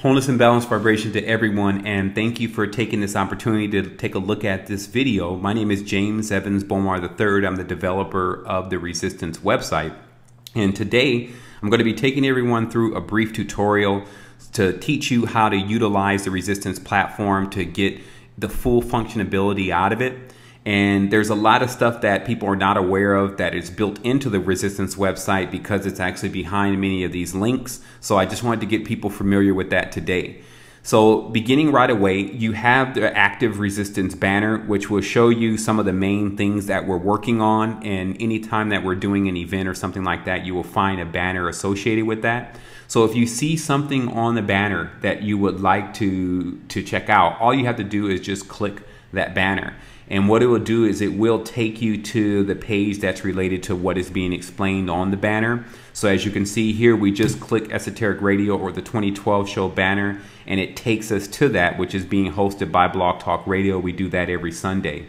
Wholeness and balance vibration to everyone, and thank you for taking this opportunity to take a look at this video. My name is James Evans Bomar III. I'm the developer of the Resistance website, and today I'm going to be taking everyone through a brief tutorial to teach you how to utilize the Resistance platform to get the full functionality out of it. And there's a lot of stuff that people are not aware of that is built into the Resistance website because it's actually behind many of these links. So I just wanted to get people familiar with that today. So beginning right away, you have the active Resistance banner, which will show you some of the main things that we're working on. And anytime that we're doing an event or something like that, you will find a banner associated with that. So if you see something on the banner that you would like to check out, all you have to do is just click that banner. And what it will do is it will take you to the page that's related to what is being explained on the banner. So as you can see here, we just click Esoteric Radio or the 2012 show banner, and it takes us to that, which is being hosted by Blog Talk Radio. We do that every Sunday.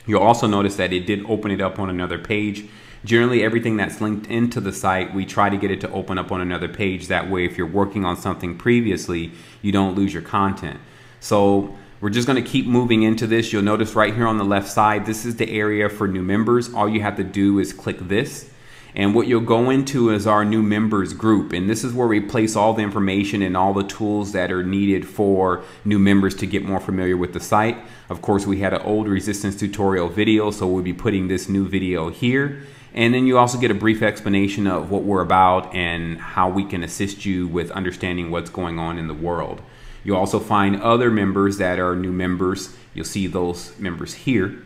You'll also notice that it did open it up on another page. Generally, everything that's linked into the site, we try to get it to open up on another page. That way, if you're working on something previously, you don't lose your content. So we're just going to keep moving into this. You'll notice right here on the left side, this is the area for new members. All you have to do is click this. And what you'll go into is our new members group. And this is where we place all the information and all the tools that are needed for new members to get more familiar with the site. Of course, we had an old Resistance tutorial video, so we'll be putting this new video here. And then you also get a brief explanation of what we're about and how we can assist you with understanding what's going on in the world. You'll also find other members that are new members. You'll see those members here.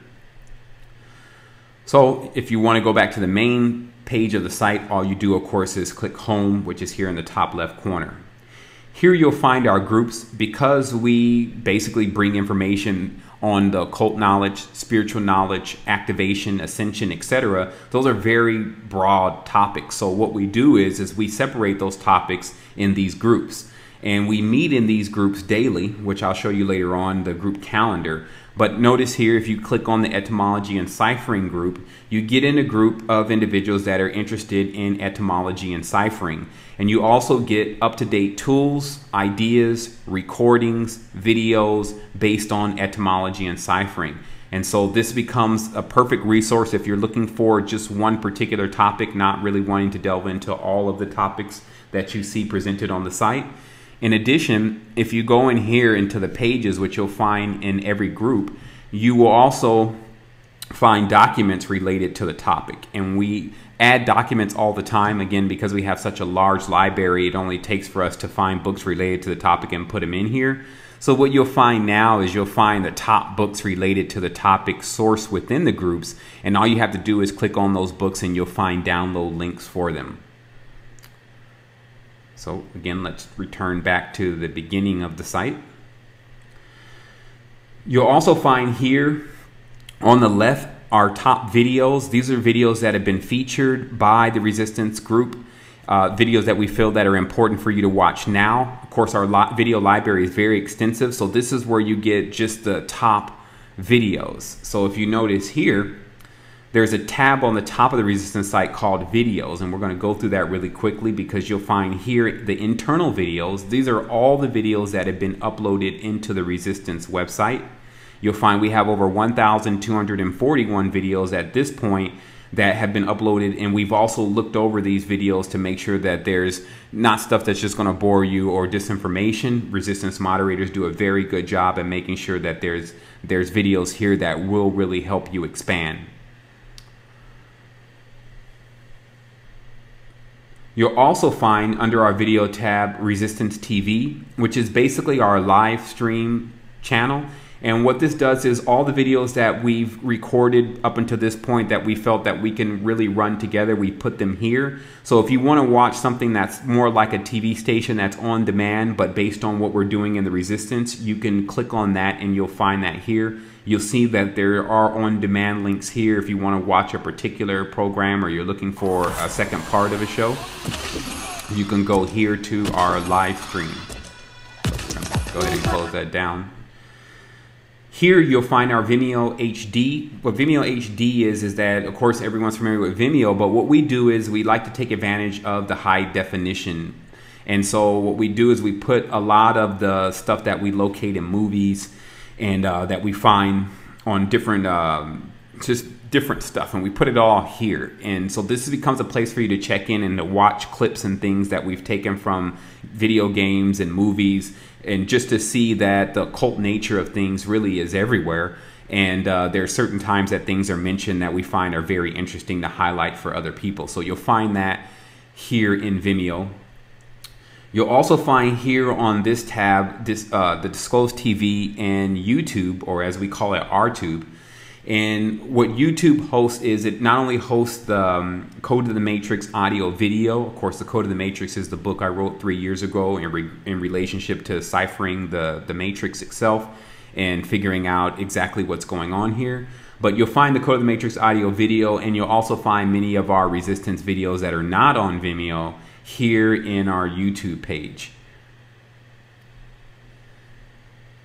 So if you want to go back to the main page of the site, all you do, of course, is click Home, which is here in the top left corner. Here you'll find our groups. Because we basically bring information on the occult knowledge, spiritual knowledge, activation, ascension, etc. Those are very broad topics. So what we do is we separate those topics in these groups. And we meet in these groups daily, which I'll show you later on, the group calendar. But notice here, if you click on the etymology and ciphering group, you get in a group of individuals that are interested in etymology and ciphering. And you also get up-to-date tools, ideas, recordings, videos based on etymology and ciphering. And so this becomes a perfect resource if you're looking for just one particular topic, not really wanting to delve into all of the topics that you see presented on the site. In addition, if you go in here into the pages, which you'll find in every group, you will also find documents related to the topic. And we add documents all the time. Again, because we have such a large library, it only takes for us to find books related to the topic and put them in here. So what you'll find now is you'll find the top books related to the topic sourced within the groups. And all you have to do is click on those books and you'll find download links for them. So again, let's return back to the beginning of the site. You'll also find here on the left our top videos. These are videos that have been featured by the Resistance group, videos that we feel that are important for you to watch now. Of course, our video library is very extensive, so this is where you get just the top videos. So if you notice here, there's a tab on the top of the Resistance site called Videos, and we're going to go through that really quickly because you'll find here the internal videos. These are all the videos that have been uploaded into the Resistance website. You'll find we have over 1,241 videos at this point that have been uploaded, and we've also looked over these videos to make sure that there's not stuff that's just going to bore you or disinformation. Resistance moderators do a very good job at making sure that there's videos here that will really help you expand. You'll also find under our video tab Resistance TV, which is basically our live stream channel. And what this does is all the videos that we've recorded up until this point that we felt that we can really run together, we put them here. So if you want to watch something that's more like a TV station that's on demand, but based on what we're doing in the Resistance, you can click on that and you'll find that here. You'll see that there are on-demand links here if you want to watch a particular program or you're looking for a second part of a show. You can go here to our live stream. Go ahead and close that down. Here you'll find our Vimeo HD. What Vimeo HD is that, of course, everyone's familiar with Vimeo, but what we do is we like to take advantage of the high definition. And so what we do is we put a lot of the stuff that we locate in movies and that we find on different, just different stuff, and we put it all here. And so this becomes a place for you to check in and to watch clips and things that we've taken from video games and movies, and just to see that the occult nature of things really is everywhere. And there are certain times that things are mentioned that we find are very interesting to highlight for other people. So you'll find that here in Vimeo. You'll also find here on this tab the Disclosed TV and YouTube, or as we call it, RTube. And what YouTube hosts is it not only hosts the Code to the Matrix audio video. Of course, the Code to the Matrix is the book I wrote 3 years ago in relationship to ciphering the Matrix itself and figuring out exactly what's going on here. But you'll find the Code of the Matrix audio video, and you'll also find many of our resistance videos that are not on Vimeo here in our YouTube page.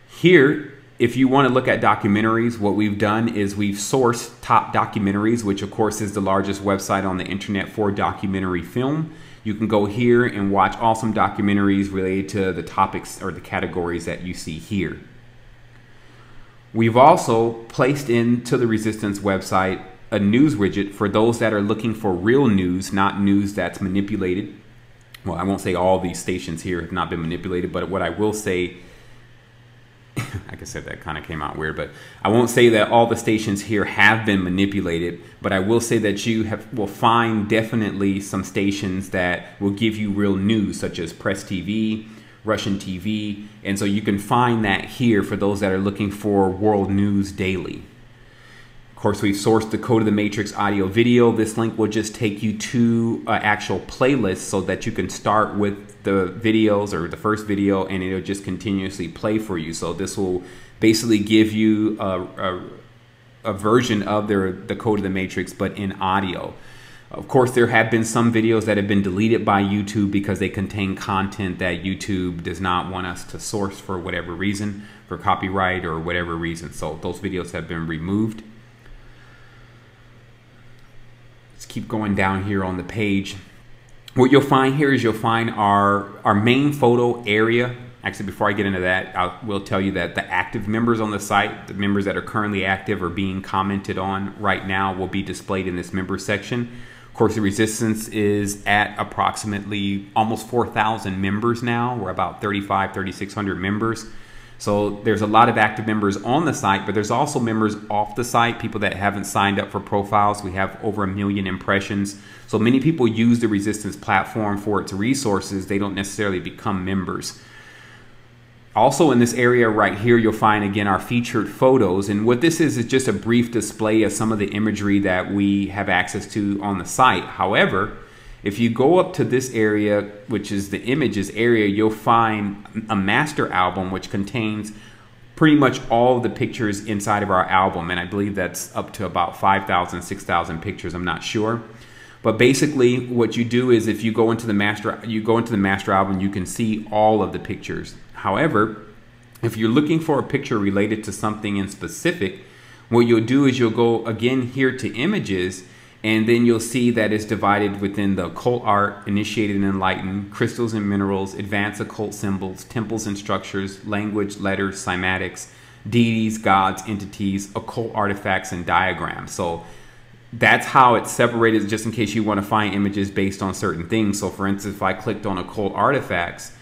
Here, if you want to look at documentaries, what we've done is we've sourced Top Documentaries, which of course is the largest website on the internet for documentary film. You can go here and watch awesome documentaries related to the topics or the categories that you see here. We've also placed into the Resistance website a news widget for those that are looking for real news, not news that's manipulated. Well, I won't say all these stations here have not been manipulated, but what I will say, like I said, that kind of came out weird, but I won't say that all the stations here have been manipulated, but I will say that you will find definitely some stations that will give you real news, such as Press TV, Russian TV, and so you can find that here for those that are looking for world news daily. Of course, we've sourced the Code of the Matrix audio video. This link will just take you to an actual playlist so that you can start with the videos or the first video, and it'll just continuously play for you. So this will basically give you a version of the Code of the Matrix, but in audio. Of course, there have been some videos that have been deleted by YouTube because they contain content that YouTube does not want us to source for whatever reason, for copyright or whatever reason. So those videos have been removed. Let's keep going down here on the page. What you'll find here is you'll find our main photo area. Actually, before I get into that, I will tell you that the active members on the site, the members that are currently active or being commented on right now, will be displayed in this member section. Of course, the Resistance is at approximately almost 4,000 members now. We're about 3,600 members. So there's a lot of active members on the site, but there's also members off the site, people that haven't signed up for profiles. We have over 1 million impressions. So many people use the Resistance platform for its resources. They don't necessarily become members. Also in this area right here, you'll find again our featured photos. And what this is just a brief display of some of the imagery that we have access to on the site. However, if you go up to this area, which is the images area, you'll find a master album which contains pretty much all of the pictures inside of our album. And I believe that's up to about 5,000, 6,000 pictures. I'm not sure. But basically what you do is if you go into the master album, you can see all of the pictures. However, if you're looking for a picture related to something in specific, what you'll do is you'll go again here to images, and then you'll see that it's divided within the occult art, initiated and enlightened, crystals and minerals, advanced occult symbols, temples and structures, language, letters, cymatics, deities, gods, entities, occult artifacts, and diagrams. So that's how it's separated, just in case you want to find images based on certain things. So for instance, if I clicked on occult artifacts,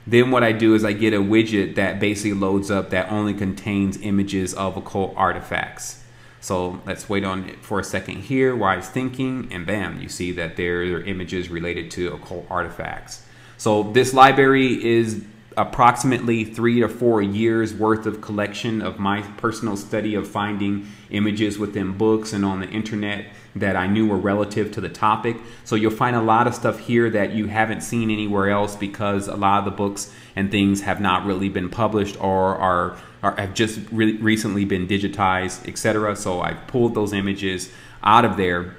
then what I do is I get a widget that basically loads up that only contains images of occult artifacts. So let's wait on it for a second here while it's thinking, and bam, you see that there are images related to occult artifacts. So this library is approximately 3 to 4 years worth of collection of my personal study of finding images within books and on the internet that I knew were relative to the topic. So you'll find a lot of stuff here that you haven't seen anywhere else because a lot of the books and things have not really been published or have just recently been digitized, etc. So I've pulled those images out of there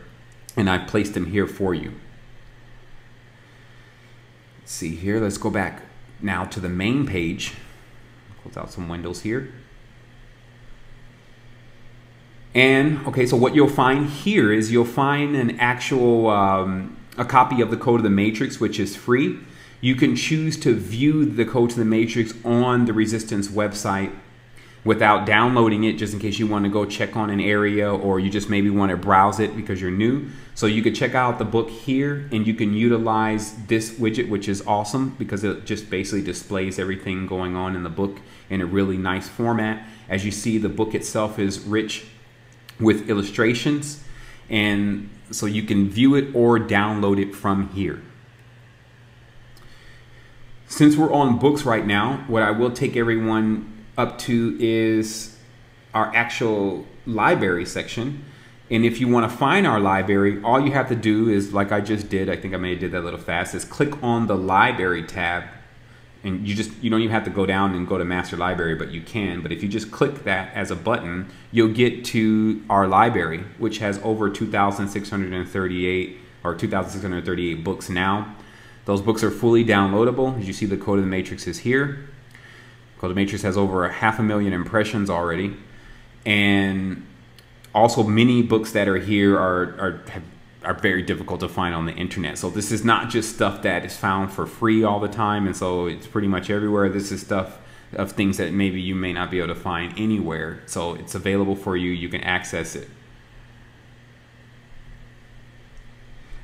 and I've placed them here for you. Let's see here, let's go back now to the main page. Close out some windows here. And okay, so what you'll find here is you'll find an actual a copy of the Code of the Matrix, which is free. You can choose to view the Code to the Matrix on the Resistance website without downloading it, just in case you want to go check on an area, or you just maybe want to browse it because you're new. So you could check out the book here, and you can utilize this widget, which is awesome because it just basically displays everything going on in the book in a really nice format. As you see, the book itself is rich with illustrations, and so you can view it or download it from here. Since we're on books right now, what I will take everyone up to is our actual library section. And if you want to find our library, all you have to do is, like I just did, I think I may have did that a little fast, is click on the library tab. And you don't even have to go down and go to master library, but you can. But if you just click that as a button, you'll get to our library, which has over 2,638 or 2,638 books now. Those books are fully downloadable. As you see, the Code of the Matrix is here. Code of the Matrix has over 500,000 impressions already. And also many books that are here are very difficult to find on the internet. So this is not just stuff that is found for free all the time, and so it's pretty much everywhere. This is stuff of things that maybe you may not be able to find anywhere. So it's available for you. You can access it.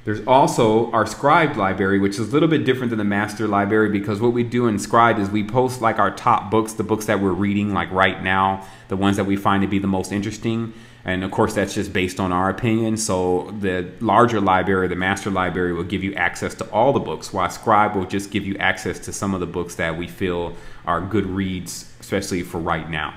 There's also our Scribed library, which is a little bit different than the master library, because what we do in Scribed is we post like our top books, the books that we're reading like right now, the ones that we find to be the most interesting. And of course, that's just based on our opinion. So the larger library, the master library, will give you access to all the books, while Scribed will just give you access to some of the books that we feel are good reads, especially for right now.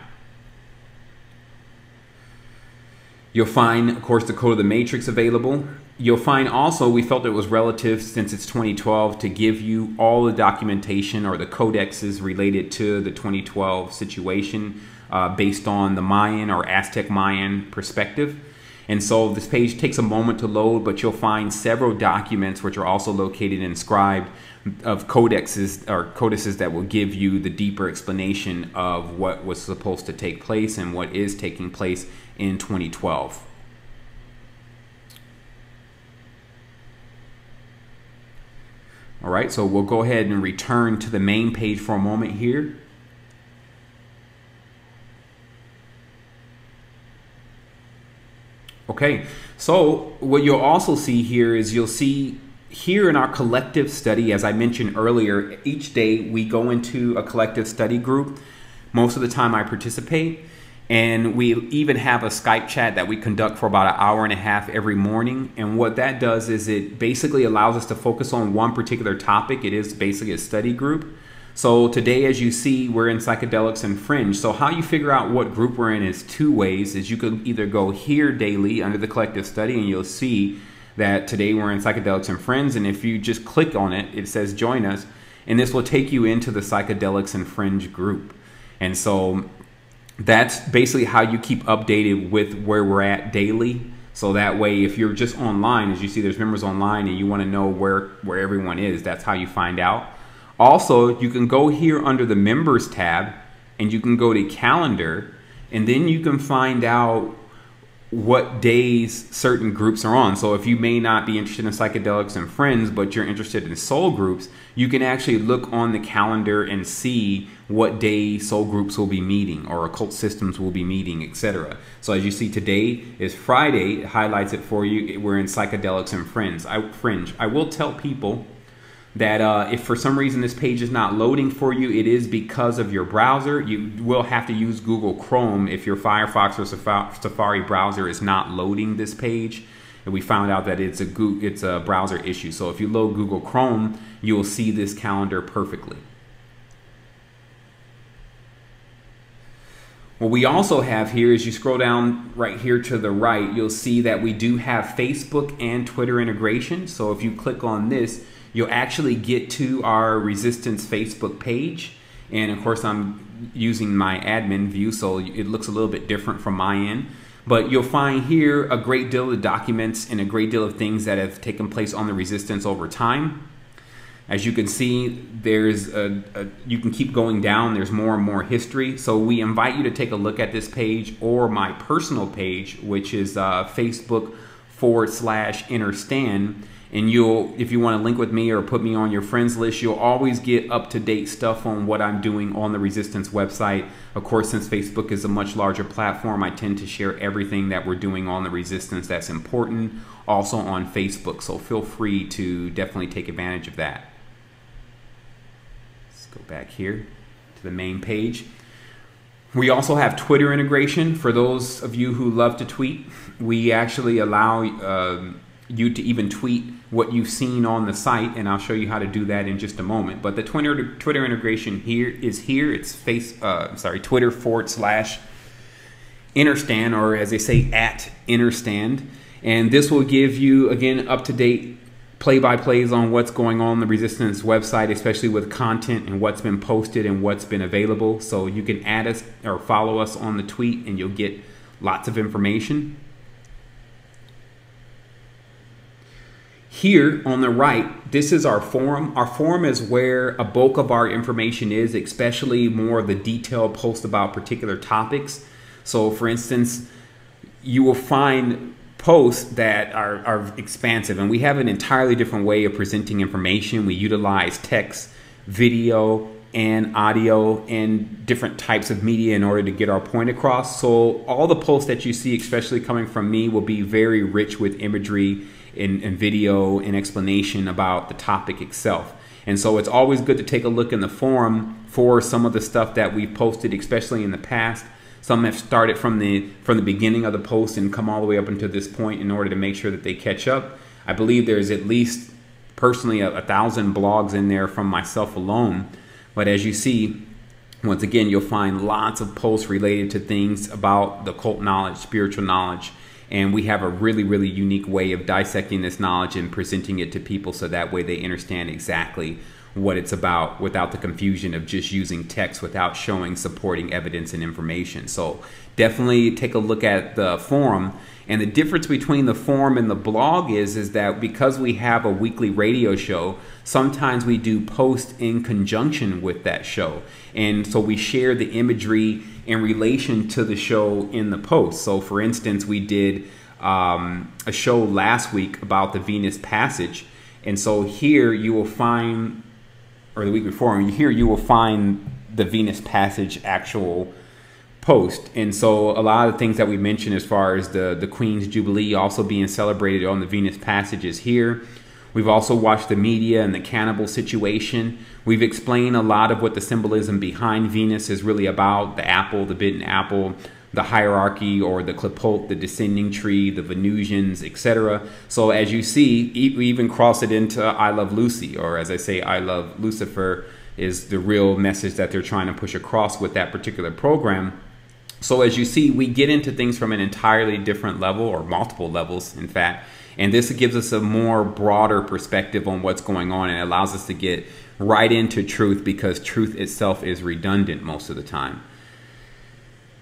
You'll find, of course, the Code of the Matrix available. You'll find also, we felt it was relative since it's 2012 to give you all the documentation or the codexes related to the 2012 situation based on the Mayan or Aztec Mayan perspective. And so this page takes a moment to load, but you'll find several documents which are also located in Scribed of codexes or codices that will give you the deeper explanation of what was supposed to take place and what is taking place in 2012. All right, so we'll go ahead and return to the main page for a moment here. Okay, so what you'll also see here is you'll see here in our collective study, as I mentioned earlier, each day we go into a collective study group. Most of the time I participate, and we even have a Skype chat that we conduct for about 1.5 hours every morning. And what that does is it basically allows us to focus on one particular topic. It is basically a study group. So today, as you see, we're in Psychedelics and Fringe. So how you figure out what group we're in is two ways. Is you can either go here daily under the collective study, and you'll see that today we're in Psychedelics and Friends. And if you just click on it, it says join us, and this will take you into the Psychedelics and Fringe group. And so that's basically how you keep updated with where we're at daily. So that way, if you're just online, as you see, there's members online and you want to know where everyone is, that's how you find out. Also, you can go here under the members tab and you can go to calendar, and then you can find out what days certain groups are on. So if you may not be interested in Psychedelics and Friends, but you're interested in soul groups, you can actually look on the calendar and see what day soul groups will be meeting or occult systems will be meeting, etc. So as you see, today is Friday. It highlights it for you. We're in Psychedelics and Fringe. I will tell people that if for some reason this page is not loading for you, it is because of your browser. You will have to use Google Chrome if your Firefox or Safari browser is not loading this page. And we found out that it's a browser issue. So if you load Google Chrome, you will see this calendar perfectly. What we also have here, as you scroll down right here to the right, you'll see that we do have Facebook and Twitter integration. So if you click on this, you'll actually get to our Resistance Facebook page. And of course, I'm using my admin view, so it looks a little bit different from my end. But you'll find here a great deal of documents and a great deal of things that have taken place on the Resistance over time. As you can see, there's you can keep going down. There's more and more history. So we invite you to take a look at this page or my personal page, which is Facebook/InnerStan. And if you want to link with me or put me on your friends list, you'll always get up-to-date stuff on what I'm doing on the Resistance website. Of course, since Facebook is a much larger platform, I tend to share everything that we're doing on the Resistance that's important also on Facebook. So feel free to definitely take advantage of that. Let's go back here to the main page. We also have Twitter integration. For those of you who love to tweet, we actually allow you to even tweet what you've seen on the site, and I'll show you how to do that in just a moment. But the Twitter integration here is here. It's Twitter.com/Innerstand, or as they say, @Innerstand. And this will give you, again, up-to-date play-by-plays on what's going on the Resistance website, especially with content and what's been posted and what's been available. So you can add us or follow us on the tweet and you'll get lots of information. Here on the right, this is our forum. Our forum is where a bulk of our information is, especially more of the detailed posts about particular topics. So for instance, you will find posts that are expansive, and we have an entirely different way of presenting information. We utilize text, video, and audio and different types of media in order to get our point across. So all the posts that you see, especially coming from me, will be very rich with imagery and video and explanation about the topic itself. And so it's always good to take a look in the forum for some of the stuff that we've posted, especially in the past. Some have started from the beginning of the post and come all the way up until this point in order to make sure that they catch up. I believe there's at least, personally, 1,000 blogs in there from myself alone. But as you see, once again, you'll find lots of posts related to things about the occult knowledge, spiritual knowledge. And we have a really, really unique way of dissecting this knowledge and presenting it to people so that way they understand exactly what it's about without the confusion of just using text without showing supporting evidence and information. So definitely take a look at the forum. And the difference between the forum and the blog is that because we have a weekly radio show, sometimes we do posts in conjunction with that show. And so we share the imagery in relation to the show in the post. So for instance, we did a show last week about the Venus passage. And so here you will find, or the week before, here you will find the Venus passage actual post. And so a lot of the things that we mentioned as far as the Queen's Jubilee also being celebrated on the Venus passage is here. We've also watched the media and the cannibal situation. We've explained a lot of what the symbolism behind Venus is really about: the apple, the bitten apple, the hierarchy or the clipote, the descending tree, the Venusians, etc. So as you see, we even cross it into I Love Lucy, or as I say, I Love Lucifer is the real message that they're trying to push across with that particular program. So as you see, we get into things from an entirely different level, or multiple levels, in fact. And this gives us a more broader perspective on what's going on, and allows us to get right into truth, because truth itself is redundant most of the time.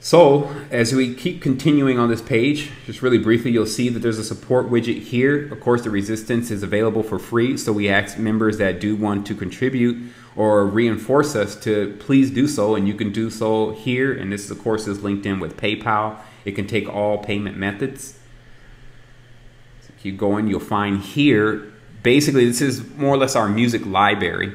So as we keep continuing on this page, just really briefly, you'll see that there's a support widget here. Of course, the Resistance is available for free, so we ask members that do want to contribute or reinforce us to please do so, and you can do so here. And this, of course, is linked in with PayPal. It can take all payment methods. So keep going, you'll find here, basically this is more or less our music library.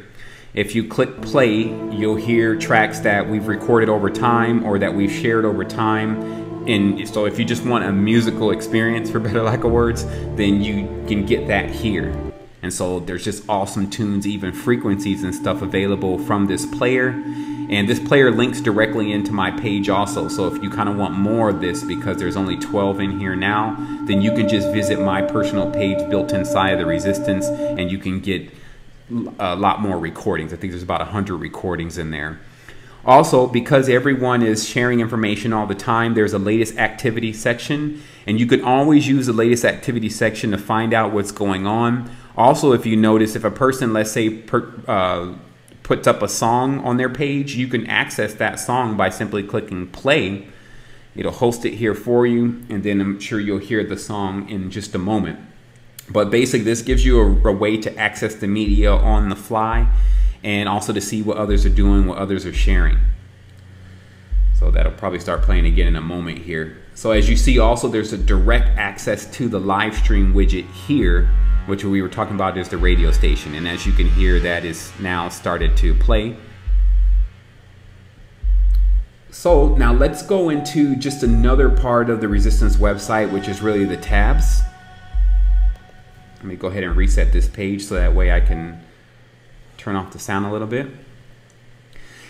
If you click play, you'll hear tracks that we've recorded over time or that we've shared over time. And so if you just want a musical experience, for better lack of words, then you can get that here. And so there's just awesome tunes, even frequencies and stuff available from this player. And this player links directly into my page also. So if you kind of want more of this, because there's only 12 in here now, then you can just visit my personal page built inside of the Resistance, and you can get a lot more recordings. I think there's about 100 recordings in there. Also, because everyone is sharing information all the time, there's a latest activity section, and you can always use the latest activity section to find out what's going on. Also, if you notice, if a person, let's say, puts up a song on their page, you can access that song by simply clicking play. It'll host it here for you, and then I'm sure you'll hear the song in just a moment. But basically, this gives you a way to access the media on the fly, and also to see what others are doing, what others are sharing. So that'll probably start playing again in a moment here. So as you see, also there's a direct access to the live stream widget here, which we were talking about is the radio station. And as you can hear, that is now started to play. So now let's go into just another part of the Resistance website, which is really the tabs. Let me go ahead and reset this page so that way I can turn off the sound a little bit.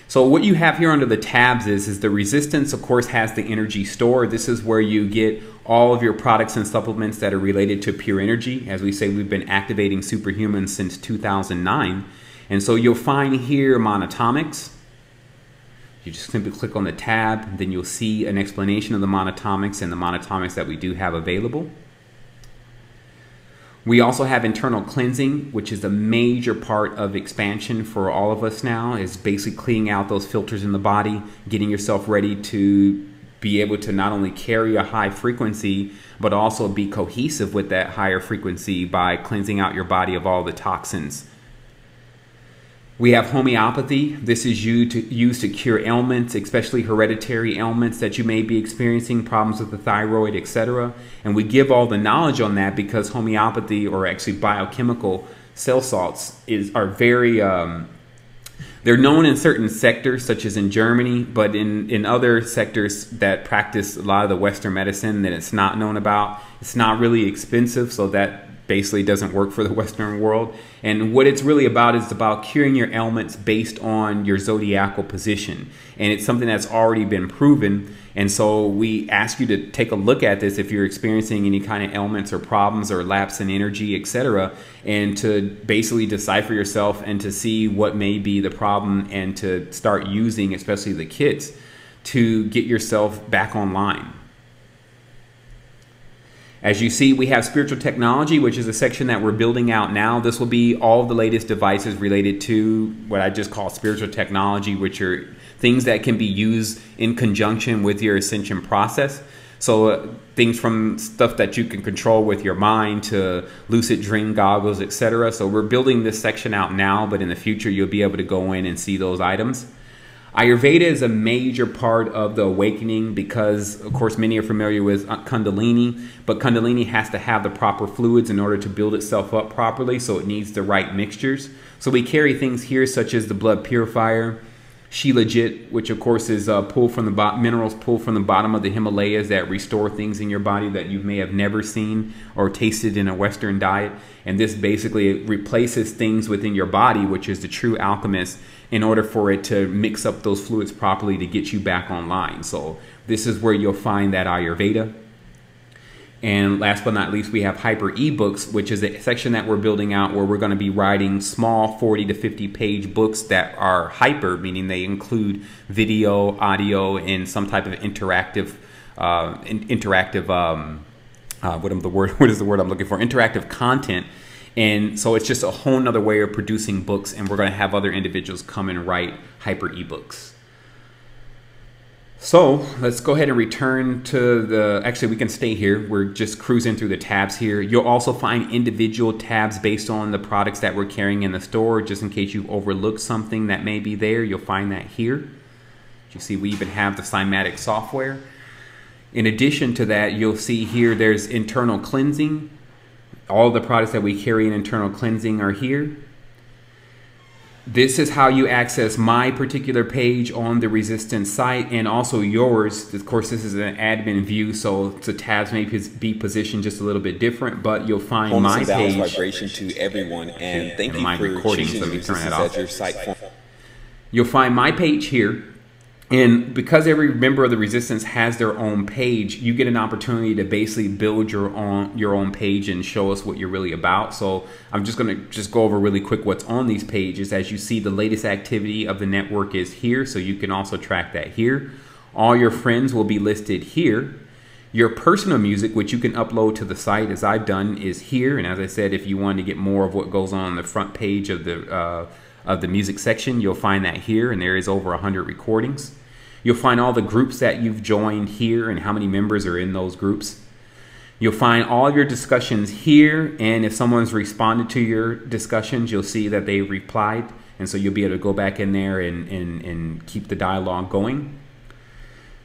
So what you have here under the tabs is the Resistance, of course, has the energy store. This is where you get all of your products and supplements that are related to pure energy. As we say, we've been activating superhumans since 2009. And so you'll find here monatomics. You just simply click on the tab, and then you'll see an explanation of the monatomics and the monatomics that we do have available. We also have internal cleansing, which is a major part of expansion for all of us now. Is basically cleaning out those filters in the body, getting yourself ready to be able to not only carry a high frequency, but also be cohesive with that higher frequency by cleansing out your body of all the toxins. We have homeopathy. This is used to cure ailments, especially hereditary ailments that you may be experiencing, problems with the thyroid, etc. And we give all the knowledge on that because homeopathy, or actually biochemical cell salts, are very, they're known in certain sectors, such as in Germany, but in other sectors that practice a lot of the Western medicine that it's not known about. It's not really expensive, so that basically doesn't work for the Western world. And what it's really about is about curing your ailments based on your zodiacal position. And it's something that's already been proven. And so we ask you to take a look at this if you're experiencing any kind of ailments or problems or lapse in energy, etc., and to basically decipher yourself and to see what may be the problem and to start using, especially the kits, to get yourself back online. As you see, we have spiritual technology, which is a section that we're building out now. This will be all of the latest devices related to what I just call spiritual technology, which are things that can be used in conjunction with your ascension process. So things from stuff that you can control with your mind to lucid dream goggles, etc. So we're building this section out now, but in the future, you'll be able to go in and see those items. Ayurveda is a major part of the awakening because, of course, many are familiar with Kundalini, but Kundalini has to have the proper fluids in order to build itself up properly, so it needs the right mixtures. So we carry things here such as the blood purifier, Shilajit, which of course is pulled from the minerals pulled from the bottom of the Himalayas that restore things in your body that you may have never seen or tasted in a Western diet. And this basically replaces things within your body, which is the true alchemist, in order for it to mix up those fluids properly to get you back online. So this is where you'll find that Ayurveda. And last but not least, we have Hyper eBooks, which is a section that we're building out where we're going to be writing small 40 to 50 page books that are hyper, meaning they include video, audio, and some type of interactive, what is the word I'm looking for? Interactive content. And so it's just a whole nother way of producing books, and we're going to have other individuals come and write Hyper eBooks. So let's go ahead and return to the, actually we can stay here. We're just cruising through the tabs here. You'll also find individual tabs based on the products that we're carrying in the store, just in case you've overlooked something that may be there. You'll find that here. You see, we even have the Cymatic software. In addition to that, you'll see here there's internal cleansing. All the products that we carry in internal cleansing are here. This is how you access my particular page on the Resistance site, and also yours. Of course, this is an admin view, so the tabs may be positioned just a little bit different, but you'll find my page. Vibration to everyone, and thank you for choosing Resistance as your site form. You'll find my page here. And because every member of the Resistance has their own page, you get an opportunity to basically build your own page and show us what you're really about. So I'm just going to go over really quick what's on these pages. As you see, the latest activity of the network is here, so you can also track that here. All your friends will be listed here. Your personal music, which you can upload to the site, as I've done, is here. And as I said, if you want to get more of what goes on the front page of the music section, you'll find that here, and there is over 100 recordings. You'll find all the groups that you've joined here and how many members are in those groups. You'll find all of your discussions here, and if someone's responded to your discussions, you'll see that they replied, and so you'll be able to go back in there and keep the dialogue going.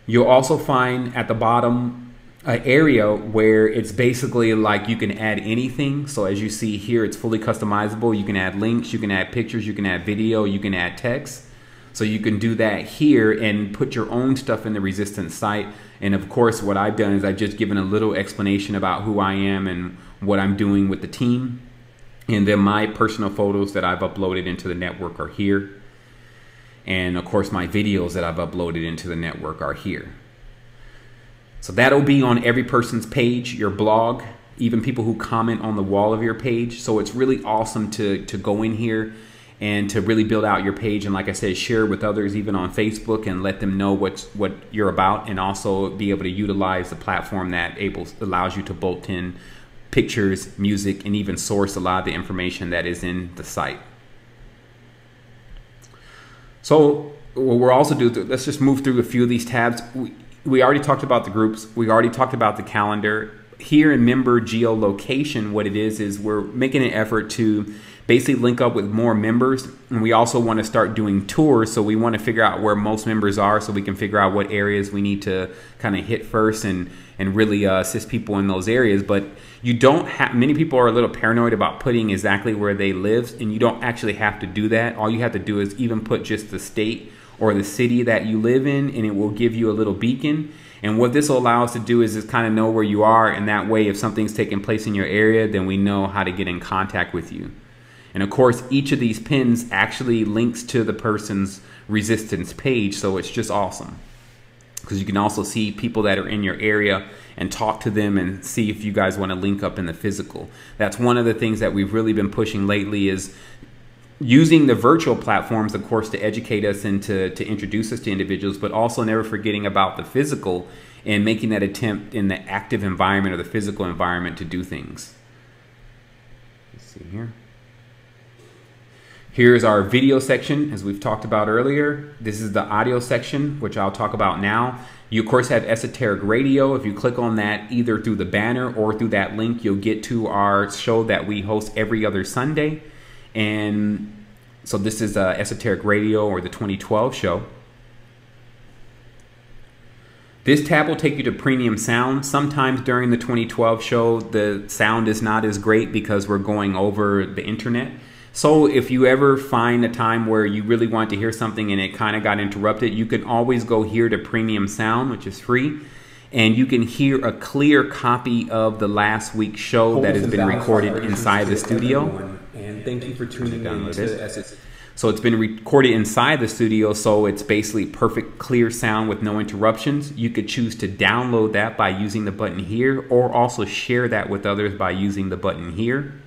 You'll also find at the bottom an area where it's basically like you can add anything. So as you see here, it's fully customizable. You can add links, you can add pictures, you can add video, you can add text. So you can do that here and put your own stuff in the Resistance site. And of course, what I've done is I've just given a little explanation about who I am and what I'm doing with the team. And then my personal photos that I've uploaded into the network are here. And of course, my videos that I've uploaded into the network are here. So that'll be on every person's page, your blog, even people who comment on the wall of your page. So it's really awesome to go in here and to really build out your page. And like I said, share with others, even on Facebook, and let them know what you're about, and also be able to utilize the platform that allows you to bolt in pictures, music, and even source a lot of the information that is in the site. So what we're also doing, let's just move through a few of these tabs. We already talked about the groups. We already talked about the calendar. Here in member geolocation, what it is we're making an effort to basically link up with more members. And we also want to start doing tours. So we want to figure out where most members are so we can figure out what areas we need to kind of hit first and really assist people in those areas. But you don't have, many people are a little paranoid about putting exactly where they live, and you don't actually have to do that. All you have to do is even put just the state or the city that you live in, and it will give you a little beacon. And what this will allow us to do is just kind of know where you are, and that way if something's taking place in your area, then we know how to get in contact with you. And of course, each of these pins actually links to the person's Resistance page, so it's just awesome. Because you can also see people that are in your area and talk to them and see if you guys want to link up in the physical. That's one of the things that we've really been pushing lately, is using the virtual platforms, of course, to educate us and to introduce us to individuals, but also never forgetting about the physical and making that attempt in the active environment or the physical environment to do things. Let's see here. Here's our video section, as we've talked about earlier. This is the audio section, which I'll talk about now. You, of course, have Esoteric Radio. If you click on that, either through the banner or through that link, you'll get to our show that we host every other Sunday. And so this is Esoteric Radio, or the 2012 show. This tab will take you to Premium Sound. Sometimes during the 2012 show, the sound is not as great because we're going over the internet. So if you ever find a time where you really want to hear something and it kind of got interrupted, you can always go here to Premium Sound, which is free, and you can hear a clear copy of the last week's show that has been recorded inside the studio. And thank you for tuning in to So it's been recorded inside the studio, so it's basically perfect, clear sound with no interruptions. You could choose to download that by using the button here, or also share that with others by using the button here.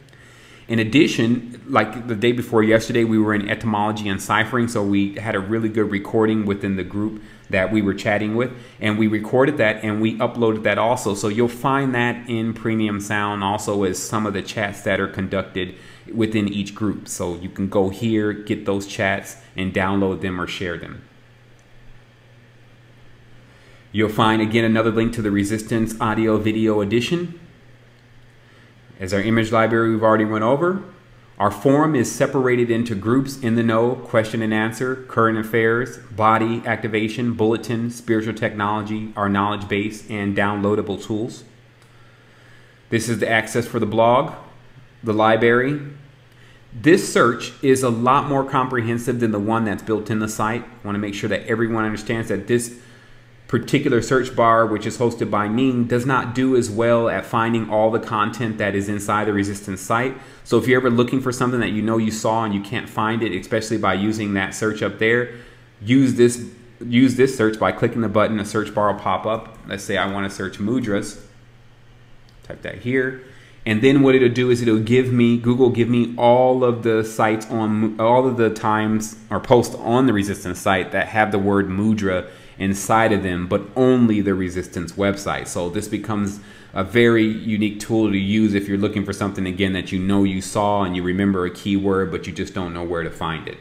In addition, like the day before yesterday, we were in etymology and ciphering, so we had a really good recording within the group that we were chatting with, and we recorded that and we uploaded that also. So you'll find that in Premium Sound also as some of the chats that are conducted within each group. So you can go here, get those chats, and download them or share them. You'll find again another link to the Resistance Audio Video Edition. As our image library we've already went over. Our forum is separated into groups: in the know, question and answer, current affairs, body, activation, bulletin, spiritual technology, our knowledge base, and downloadable tools. This is the access for the blog, the library. This search is a lot more comprehensive than the one that's built in the site. I want to make sure that everyone understands that this particular search bar, which is hosted by Ning, does not do as well at finding all the content that is inside the Resistance site. So if you're ever looking for something that you know you saw and you can't find it, especially by using that search up there, use this search by clicking the button. A search bar will pop up. Let's say I want to search mudras. Type that here. And then what it'll do is it'll give me, Google give me all of the sites on, all of the times or posts on the Resistance site that have the word mudra inside of them, but only the Resistance website. So this becomes a very unique tool to use if you're looking for something, again, that you know you saw and you remember a keyword, but you just don't know where to find it.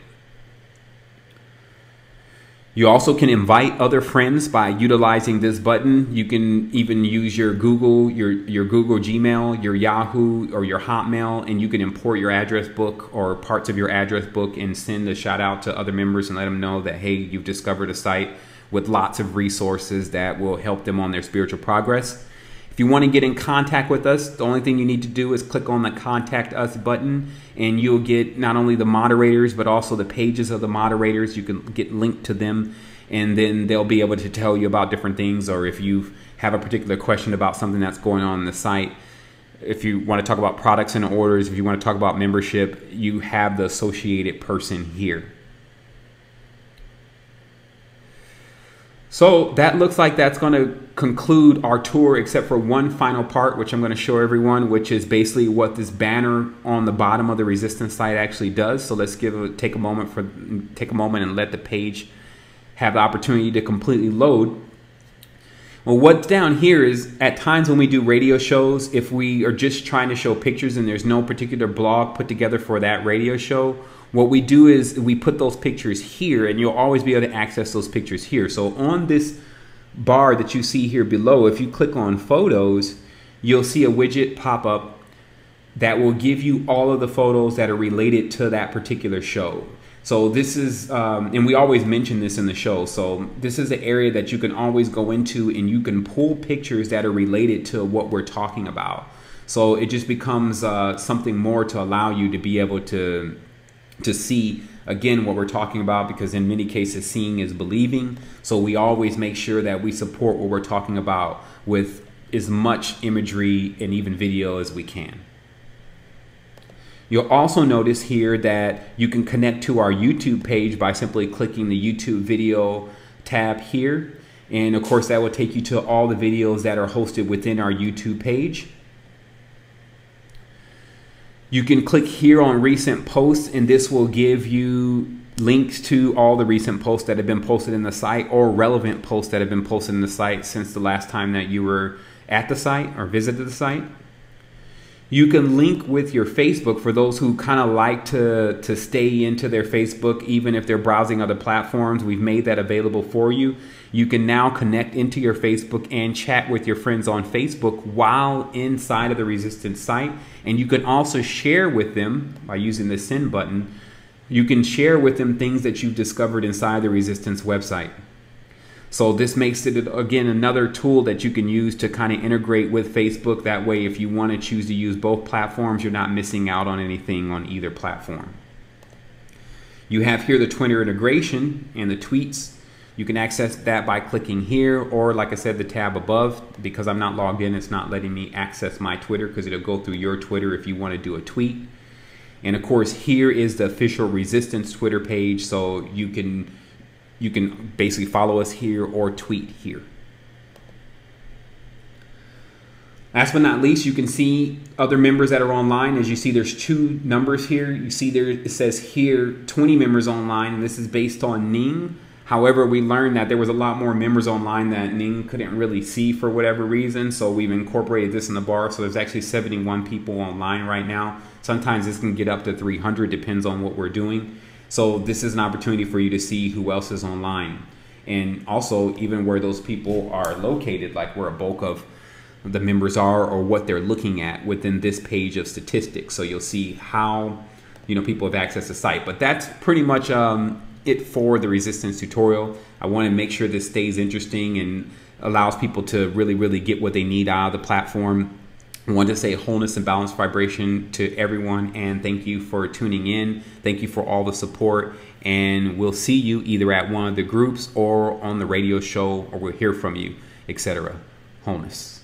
You also can invite other friends by utilizing this button. You can even use your Google, your Google Gmail, your Yahoo, or your Hotmail, and you can import your address book or parts of your address book and send a shout out to other members and let them know that, hey, you've discovered a site with lots of resources that will help them on their spiritual progress. If you want to get in contact with us, the only thing you need to do is click on the Contact Us button, and you'll get not only the moderators, but also the pages of the moderators. You can get linked to them, and then they'll be able to tell you about different things, or if you have a particular question about something that's going on the site. If you want to talk about products and orders, if you want to talk about membership, you have the associated person here. So that looks like that's going to conclude our tour, except for one final part, which I'm going to show everyone, which is basically what this banner on the bottom of the Resistance site actually does. So let's take a moment and let the page have the opportunity to completely load. Well, what's down here is at times when we do radio shows, if we are just trying to show pictures and there's no particular blog put together for that radio show, what we do is we put those pictures here, and you'll always be able to access those pictures here. So on this bar that you see here below, if you click on photos, you'll see a widget pop up that will give you all of the photos that are related to that particular show. So this is, and we always mention this in the show, so this is the area that you can always go into and you can pull pictures that are related to what we're talking about. So it just becomes something more to allow you to be able to see, again, what we're talking about, because in many cases, seeing is believing. So we always make sure that we support what we're talking about with as much imagery and even video as we can. You'll also notice here that you can connect to our YouTube page by simply clicking the YouTube video tab here. And of course, that will take you to all the videos that are hosted within our YouTube page. You can click here on recent posts, and this will give you links to all the recent posts that have been posted in the site, or relevant posts that have been posted in the site since the last time that you were at the site or visited the site. You can link with your Facebook for those who kind of like to stay into their Facebook even if they're browsing other platforms. We've made that available for you. You can now connect into your Facebook and chat with your friends on Facebook while inside of the Resistance site. And you can also share with them by using the send button. You can share with them things that you've discovered inside the Resistance website. So this makes it, again, another tool that you can use to kind of integrate with Facebook. That way, if you want to choose to use both platforms, you're not missing out on anything on either platform. You have here the Twitter integration and the tweets. You can access that by clicking here, or like I said, the tab above. Because I'm not logged in, it's not letting me access my Twitter, because it'll go through your Twitter if you want to do a tweet. And of course, here is the official Resistance Twitter page, so you can basically follow us here or tweet here. Last but not least, you can see other members that are online. As you see, there's 2 numbers here. You see there, it says here 20 members online, and this is based on Ning. However, we learned that there was a lot more members online that Ning couldn't really see for whatever reason, so we've incorporated this in the bar. So there's actually 71 people online right now. Sometimes this can get up to 300, depends on what we're doing. So this is an opportunity for you to see who else is online, and also even where those people are located, like where a bulk of the members are or what they're looking at within this page of statistics. So you'll see how people have accessed the site. But that's pretty much it for the Resistance tutorial. I want to make sure this stays interesting and allows people to really get what they need out of the platform. I want to say wholeness and balanced vibration to everyone, and thank you for tuning in. Thank you for all the support, and we'll see you either at one of the groups or on the radio show, or we'll hear from you, etc. Wholeness.